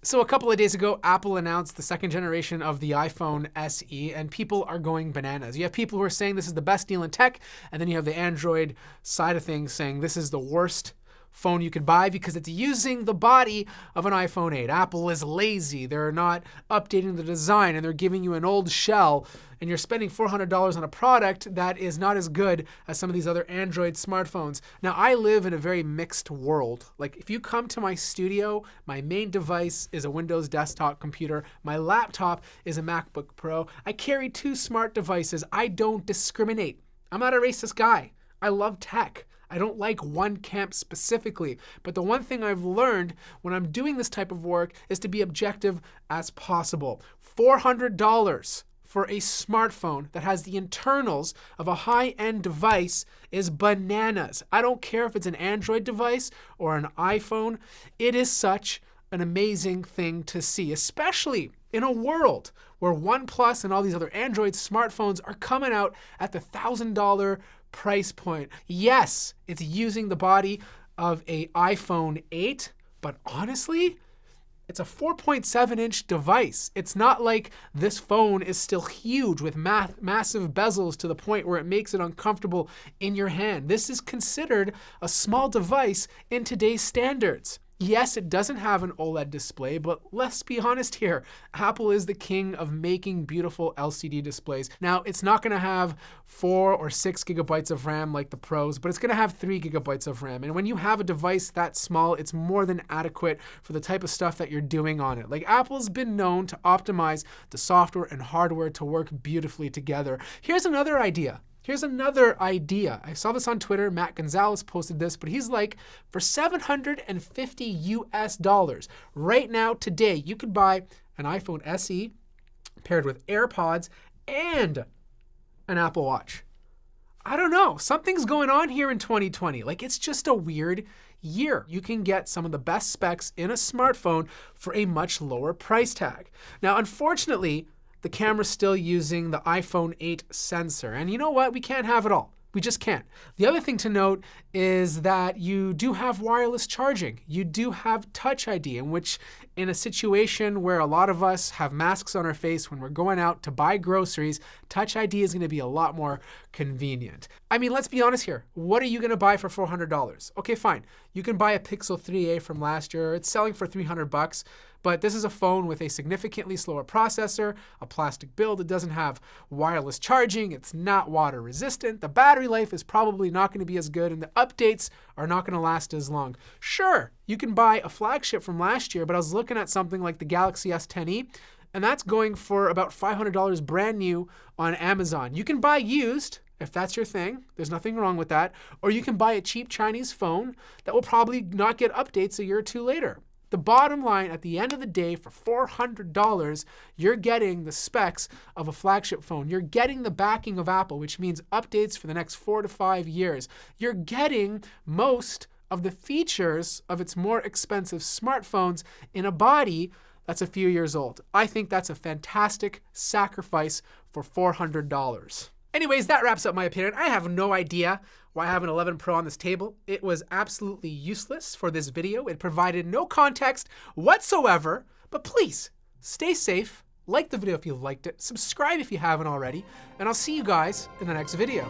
So a couple of days ago, Apple announced the second generation of the iPhone SE, and people are going bananas. You have people who are saying this is the best deal in tech, and then you have the Android side of things saying this is the worst phone you could buy because it's using the body of an iPhone 8. Apple is lazy. They're not updating the design, and they're giving you an old shell, and you're spending $400 on a product that is not as good as some of these other Android smartphones. Now, I live in a very mixed world. Like, if you come to my studio, my main device is a Windows desktop computer. My laptop is a MacBook Pro. I carry two smart devices. I don't discriminate. I'm not a racist guy. I love tech. I don't like one camp specifically, but the one thing I've learned when I'm doing this type of work is to be objective as possible. $400 for a smartphone that has the internals of a high-end device is bananas. I don't care if it's an Android device or an iPhone. It is such an amazing thing to see, especially in a world where OnePlus and all these other Android smartphones are coming out at the $1,000 price point. Yes, it's using the body of a iPhone 8, but honestly, it's a 4.7-inch device. It's not like this phone is still huge with massive bezels to the point where it makes it uncomfortable in your hand. This is considered a small device in today's standards. Yes, it doesn't have an OLED display, but let's be honest here. Apple is the king of making beautiful LCD displays. Now, it's not going to have 4 or 6 gigabytes of RAM like the Pros, but it's going to have 3 gigabytes of RAM. And when you have a device that small, it's more than adequate for the type of stuff that you're doing on it. Like, Apple's been known to optimize the software and hardware to work beautifully together. Here's another idea. I saw this on Twitter. Matt Gonzalez posted this, but he's like, for $750 right now, today, you could buy an iPhone SE paired with AirPods and an Apple Watch. I don't know. Something's going on here in 2020. Like, it's just a weird year. You can get some of the best specs in a smartphone for a much lower price tag. Now, unfortunately, the camera's still using the iPhone 8 sensor. And you know what? We can't have it all. We just can't. The other thing to note is that you do have wireless charging. You do have Touch ID, in which in a situation where a lot of us have masks on our face when we're going out to buy groceries, Touch ID is going to be a lot more convenient. I mean, let's be honest here. What are you going to buy for $400? Okay, fine. You can buy a Pixel 3a from last year. It's selling for $300. But this is a phone with a significantly slower processor, a plastic build. It doesn't have wireless charging. It's not water resistant. The battery life is probably not going to be as good, and the updates are not going to last as long. Sure, you can buy a flagship from last year, but I was looking at something like the Galaxy S10e, and that's going for about $500 brand new on Amazon. You can buy used, if that's your thing. There's nothing wrong with that. Or you can buy a cheap Chinese phone that will probably not get updates a year or two later. The bottom line, at the end of the day, for $400, you're getting the specs of a flagship phone. You're getting the backing of Apple, which means updates for the next 4 to 5 years. You're getting most of the features of its more expensive smartphones in a body that's a few years old. I think that's a fantastic sacrifice for $400. Anyways, that wraps up my opinion. I have no idea why I have an 11 Pro on this table. It was absolutely useless for this video. It provided no context whatsoever. But please, stay safe, like the video if you liked it, subscribe if you haven't already, and I'll see you guys in the next video.